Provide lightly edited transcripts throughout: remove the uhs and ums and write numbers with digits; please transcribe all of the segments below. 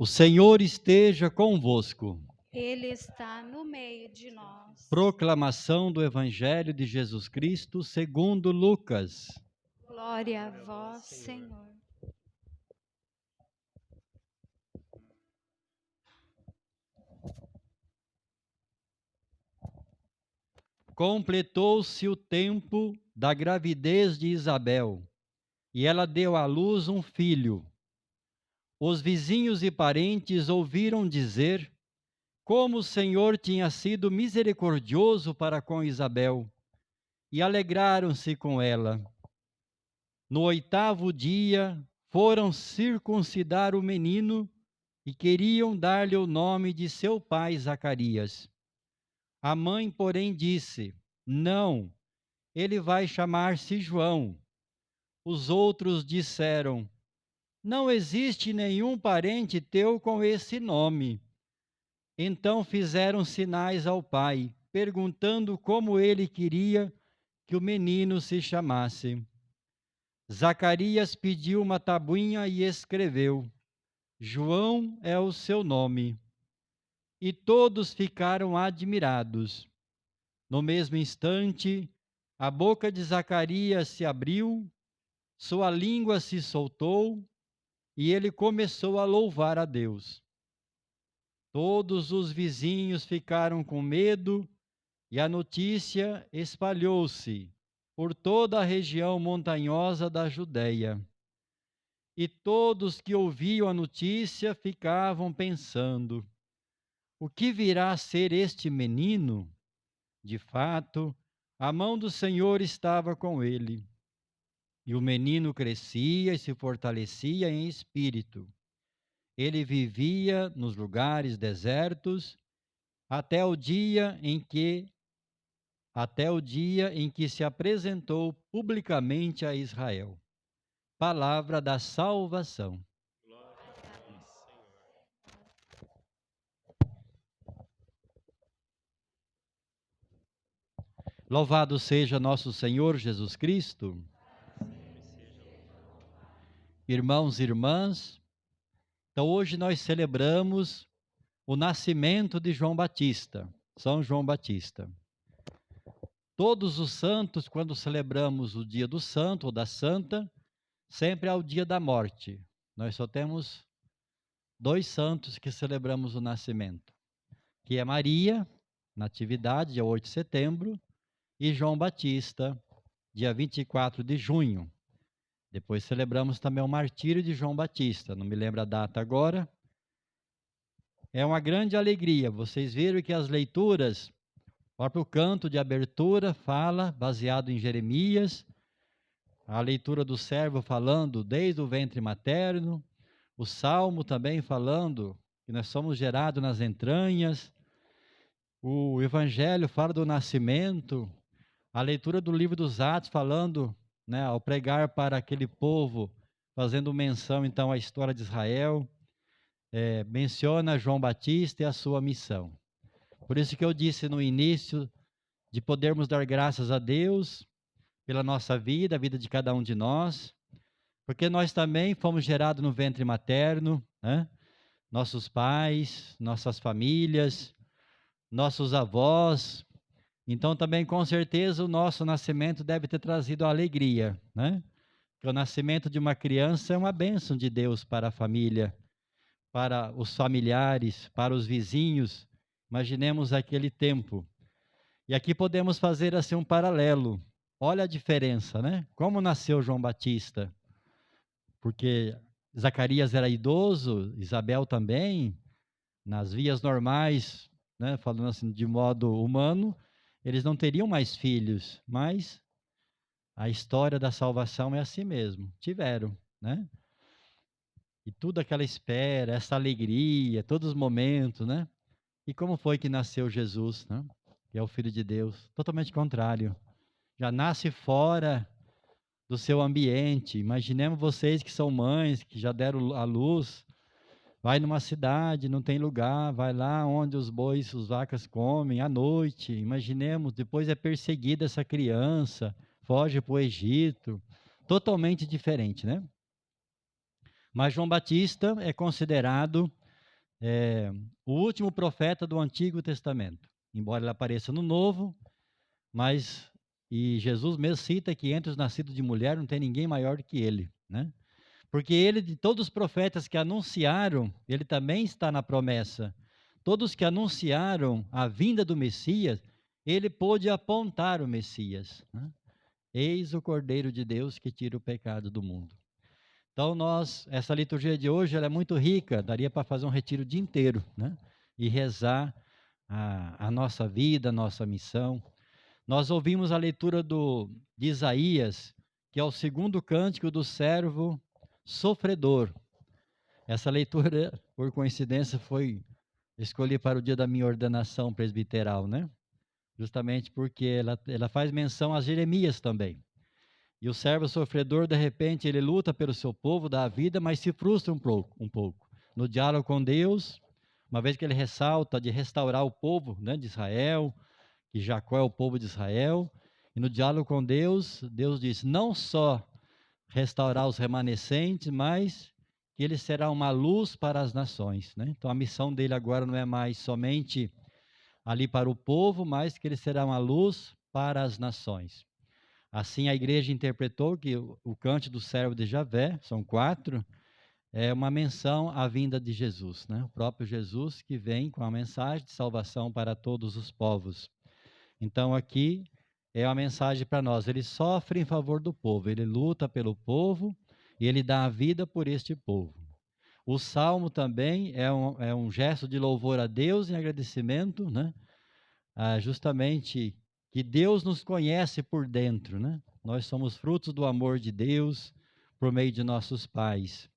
O Senhor esteja convosco. Ele está no meio de nós. Proclamação do Evangelho de Jesus Cristo segundo Lucas. Glória a vós, Senhor. Completou-se o tempo da gravidez de Isabel, e ela deu à luz um filho. Os vizinhos e parentes ouviram dizer como o Senhor tinha sido misericordioso para com Isabel, e alegraram-se com ela. No 8º dia, foram circuncidar o menino e queriam dar-lhe o nome de seu pai Zacarias. A mãe, porém, disse: Não, ele vai chamar-se João. Os outros disseram: Não existe nenhum parente teu com esse nome. Então fizeram sinais ao pai, perguntando como ele queria que o menino se chamasse. Zacarias pediu uma tabuinha e escreveu: João é o seu nome. E todos ficaram admirados. No mesmo instante, a boca de Zacarias se abriu, sua língua se soltou e ele começou a louvar a Deus. Todos os vizinhos ficaram com medo e a notícia espalhou-se por toda a região montanhosa da Judéia. E todos que ouviam a notícia ficavam pensando: o que virá a ser este menino? De fato, a mão do Senhor estava com ele. E o menino crescia e se fortalecia em espírito. Ele vivia nos lugares desertos até o dia em que se apresentou publicamente a Israel. Palavra da salvação. Louvado seja nosso Senhor Jesus Cristo. Irmãos e irmãs, então hoje nós celebramos o nascimento de João Batista, São João Batista. Todos os santos, quando celebramos o dia do santo ou da santa, sempre é o dia da morte. Nós só temos 2 santos que celebramos o nascimento, que é Maria, Natividade, dia 8 de setembro, e João Batista, dia 24 de junho. Depois celebramos também o martírio de João Batista, não me lembro a data agora. É uma grande alegria. Vocês viram que as leituras, o próprio canto de abertura fala, baseado em Jeremias, a leitura do servo falando desde o ventre materno, o salmo também falando que nós somos gerados nas entranhas, o evangelho fala do nascimento, a leitura do livro dos Atos falando, né, ao pregar para aquele povo, fazendo menção então à história de Israel, menciona João Batista e a sua missão. Por isso que eu disse no início de podermos dar graças a Deus pela nossa vida, a vida de cada um de nós, porque nós também fomos gerados no ventre materno, né? Nossos pais, nossas famílias, nossos avós. Então também com certeza o nosso nascimento deve ter trazido alegria, né? Porque o nascimento de uma criança é uma bênção de Deus para a família, para os familiares, para os vizinhos. Imaginemos aquele tempo. E aqui podemos fazer assim um paralelo. Olha a diferença, né? Como nasceu João Batista? Porque Zacarias era idoso, Isabel também, nas vias normais, né, falando assim de modo humano, eles não teriam mais filhos, mas a história da salvação é assim mesmo, tiveram, né? E tudo aquela espera, essa alegria, todos os momentos, né? E como foi que nasceu Jesus, né? Que é o Filho de Deus, totalmente contrário. Já nasce fora do seu ambiente. Imaginemos vocês que são mães, que já deram a luz, vai numa cidade, não tem lugar, vai lá onde os bois, as vacas comem à noite. Imaginemos, depois é perseguida essa criança, foge para o Egito. Totalmente diferente, né? Mas João Batista é considerado o último profeta do Antigo Testamento. Embora ele apareça no Novo, e Jesus mesmo cita que entre os nascidos de mulher não tem ninguém maior do que ele, né? Porque ele, de todos os profetas que anunciaram, ele também está na promessa. Todos que anunciaram a vinda do Messias, ele pôde apontar o Messias, né? Eis o Cordeiro de Deus que tira o pecado do mundo. Então essa liturgia de hoje, ela é muito rica, daria para fazer um retiro o dia inteiro, né? E rezar a nossa vida, a nossa missão. Nós ouvimos a leitura de Isaías, que é o segundo cântico do servo sofredor. Essa leitura, por coincidência, foi escolhi para o dia da minha ordenação presbiteral, né? Justamente porque ela faz menção a Jeremias também. E o servo sofredor, de repente, ele luta pelo seu povo, dá a vida, mas se frustra um pouco. No diálogo com Deus, uma vez que ele ressalta de restaurar o povo, né, de Israel, que Jacó é o povo de Israel, e no diálogo com Deus, Deus diz, não só restaurar os remanescentes, mas que ele será uma luz para as nações, né? Então a missão dele agora não é mais somente ali para o povo, mas que ele será uma luz para as nações. Assim a igreja interpretou que o cântico do servo de Javé, são 4, é uma menção à vinda de Jesus, né? O próprio Jesus que vem com a mensagem de salvação para todos os povos. Então aqui é uma mensagem para nós, ele sofre em favor do povo, ele luta pelo povo e ele dá a vida por este povo. O salmo também é um gesto de louvor a Deus e agradecimento, né? Justamente que Deus nos conhece por dentro, né? Nós somos frutos do amor de Deus por meio de nossos pais.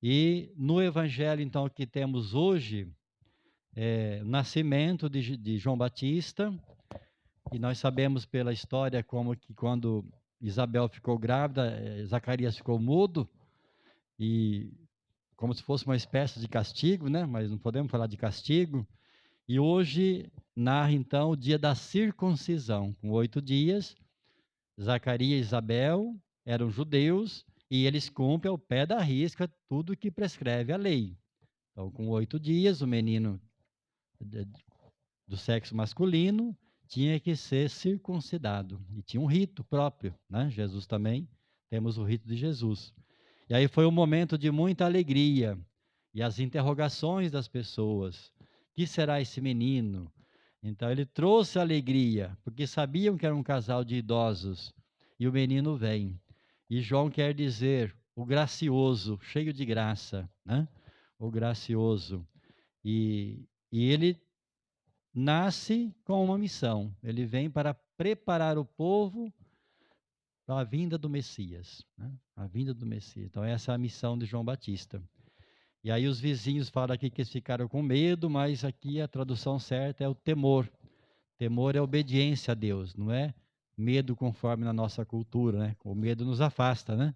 E no evangelho, então, que temos hoje, o nascimento de João Batista, e nós sabemos pela história como que quando Isabel ficou grávida, Zacarias ficou mudo, e como se fosse uma espécie de castigo, né? Mas não podemos falar de castigo. E hoje narra então o dia da circuncisão. Com 8 dias, Zacarias e Isabel eram judeus e eles cumprem ao pé da risca tudo que prescreve a lei. Então, com 8 dias, o menino do sexo masculino tinha que ser circuncidado. E tinha um rito próprio, né? Jesus também, temos o rito de Jesus. E aí foi um momento de muita alegria. E as interrogações das pessoas. Que será esse menino? Então ele trouxe alegria, porque sabiam que era um casal de idosos. E o menino vem. E João quer dizer o gracioso, cheio de graça, né? O gracioso. E ele nasce com uma missão. Ele vem para preparar o povo para a vinda do Messias, né? A vinda do Messias. Então essa é a missão de João Batista. E aí os vizinhos falam aqui que eles ficaram com medo, mas aqui a tradução certa é o temor. Temor é obediência a Deus, não é medo conforme na nossa cultura, né? O medo nos afasta, né?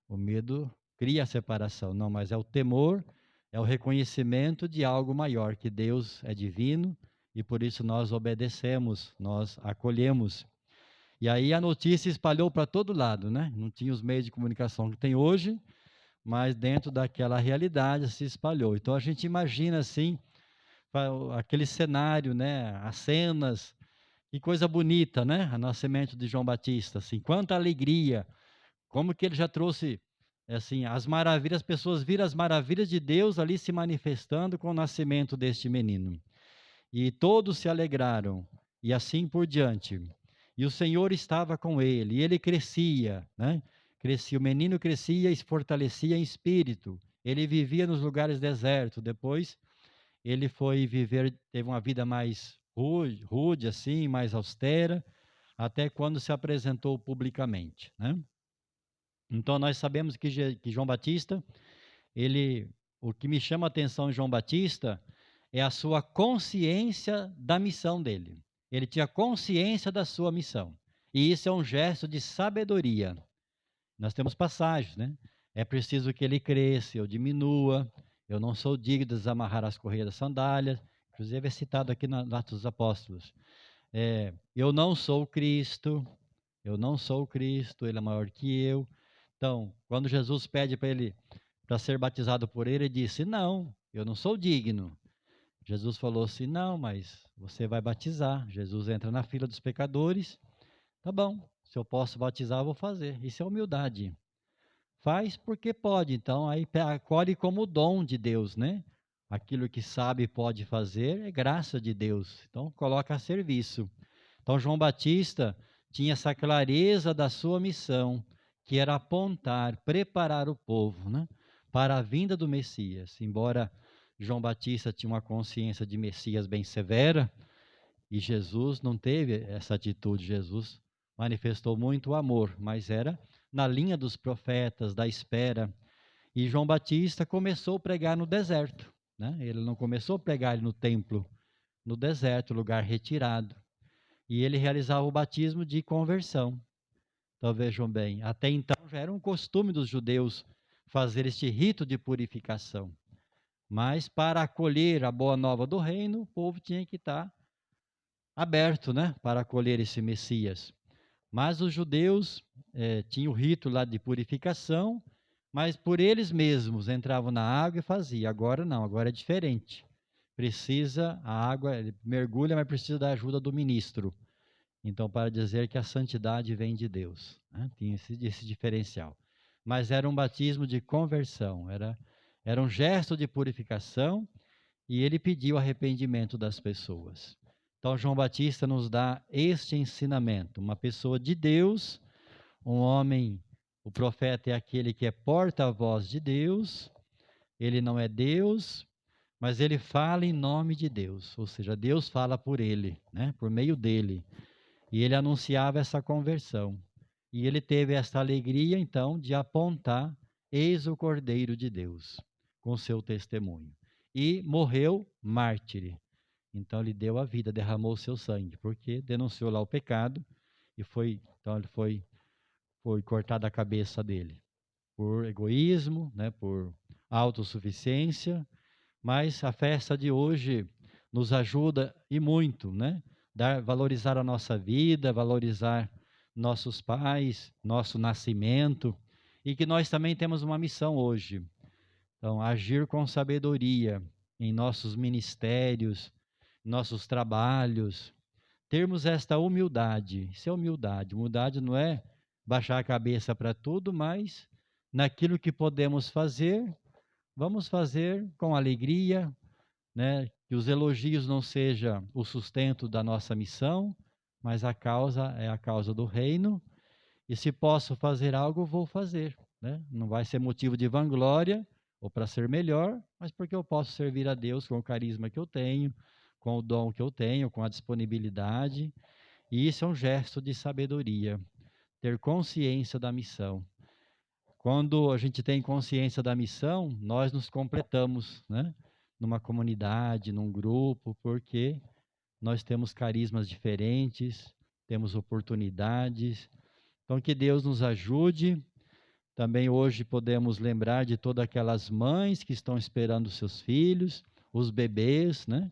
O medo cria a separação. Não, mas é o temor, é o reconhecimento de algo maior, que Deus é divino e por isso nós obedecemos, nós acolhemos. E aí a notícia espalhou para todo lado, né? Não tinha os meios de comunicação que tem hoje, mas dentro daquela realidade se espalhou. Então a gente imagina assim, aquele cenário, né? As cenas, que coisa bonita, né? O nascimento de João Batista, assim, quanta alegria, como que ele já trouxe, assim, as maravilhas, as pessoas viram as maravilhas de Deus ali se manifestando com o nascimento deste menino. E todos se alegraram, e assim por diante. E o Senhor estava com ele, e ele crescia, né? Crescia, o menino crescia e se fortalecia em espírito. Ele vivia nos lugares desertos. Depois, ele foi viver, teve uma vida mais rude assim, mais austera, até quando se apresentou publicamente, né? Então, nós sabemos que João Batista, o que me chama a atenção em João Batista é a sua consciência da missão dele. Ele tinha consciência da sua missão. E isso é um gesto de sabedoria. Nós temos passagens, né? É preciso que ele cresça, eu diminua, eu não sou digno de desamarrar as correias das sandálias. Inclusive é citado aqui no Atos dos Apóstolos. Eu não sou o Cristo, ele é maior que eu. Então, quando Jesus pede para ele, para ser batizado por ele, ele disse, não, eu não sou digno. Jesus falou assim, não, mas você vai batizar. Jesus entra na fila dos pecadores. Tá bom, se eu posso batizar, eu vou fazer. Isso é humildade. Faz porque pode, então aí acolhe como dom de Deus, né? Aquilo que sabe e pode fazer é graça de Deus. Então coloca a serviço. Então João Batista tinha essa clareza da sua missão, que era apontar, preparar o povo, né, para a vinda do Messias. Embora João Batista tinha uma consciência de Messias bem severa, e Jesus não teve essa atitude. Jesus manifestou muito amor, mas era na linha dos profetas, da espera. E João Batista começou a pregar no deserto, né? Ele não começou a pregar no templo, no deserto, lugar retirado. E ele realizava o batismo de conversão. Então vejam bem, até então já era um costume dos judeus fazer este rito de purificação. Mas para acolher a boa nova do reino, o povo tinha que estar aberto, né, para acolher esse Messias. Mas os judeus tinham o rito lá de purificação, mas por eles mesmos entravam na água e faziam. Agora não, agora é diferente. Precisa, a água, ele mergulha, mas precisa da ajuda do ministro. Então, para dizer que a santidade vem de Deus, né? Tinha esse diferencial. Mas era um batismo de conversão, era um gesto de purificação, e ele pediu arrependimento das pessoas. Então, João Batista nos dá este ensinamento. Uma pessoa de Deus, um homem, o profeta é aquele que é porta-voz de Deus, ele não é Deus, mas ele fala em nome de Deus, ou seja, Deus fala por ele, né? Por meio dele. E ele anunciava essa conversão. E ele teve essa alegria, então, de apontar: eis o Cordeiro de Deus, com seu testemunho. E morreu mártir. Então, ele deu a vida, derramou o seu sangue, porque denunciou lá o pecado, e então ele foi cortada a cabeça dele. Por egoísmo, né, por autossuficiência. Mas a festa de hoje nos ajuda e muito, né? Valorizar a nossa vida, valorizar nossos pais, nosso nascimento, e que nós também temos uma missão hoje. Então, agir com sabedoria em nossos ministérios, nossos trabalhos, termos esta humildade. Isso é humildade. Humildade não é baixar a cabeça para tudo, mas naquilo que podemos fazer, vamos fazer com alegria, né? Que os elogios não sejam o sustento da nossa missão, mas a causa é a causa do reino. E se posso fazer algo, vou fazer, né? Não vai ser motivo de vanglória ou para ser melhor, mas porque eu posso servir a Deus com o carisma que eu tenho, com o dom que eu tenho, com a disponibilidade. E isso é um gesto de sabedoria, ter consciência da missão. Quando a gente tem consciência da missão, nós nos completamos, né? Numa comunidade, num grupo, porque nós temos carismas diferentes, temos oportunidades. Então, que Deus nos ajude. Também hoje podemos lembrar de todas aquelas mães que estão esperando seus filhos, os bebês, né?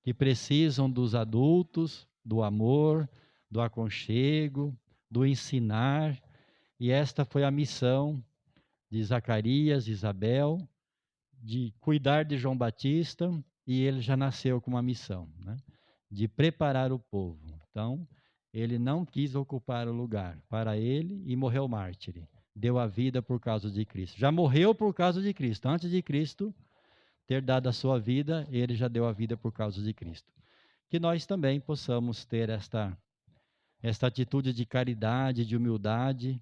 Que precisam dos adultos, do amor, do aconchego, do ensinar. E esta foi a missão de Zacarias, Isabel, de cuidar de João Batista, e ele já nasceu com uma missão, né? De preparar o povo. Então, ele não quis ocupar o lugar para ele e morreu mártir. Deu a vida por causa de Cristo. Já morreu por causa de Cristo. Antes de Cristo ter dado a sua vida, ele já deu a vida por causa de Cristo. Que nós também possamos ter esta atitude de caridade, de humildade,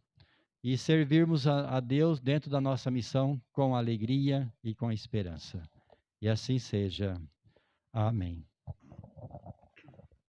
e servirmos a Deus dentro da nossa missão com alegria e com esperança. E assim seja. Amém.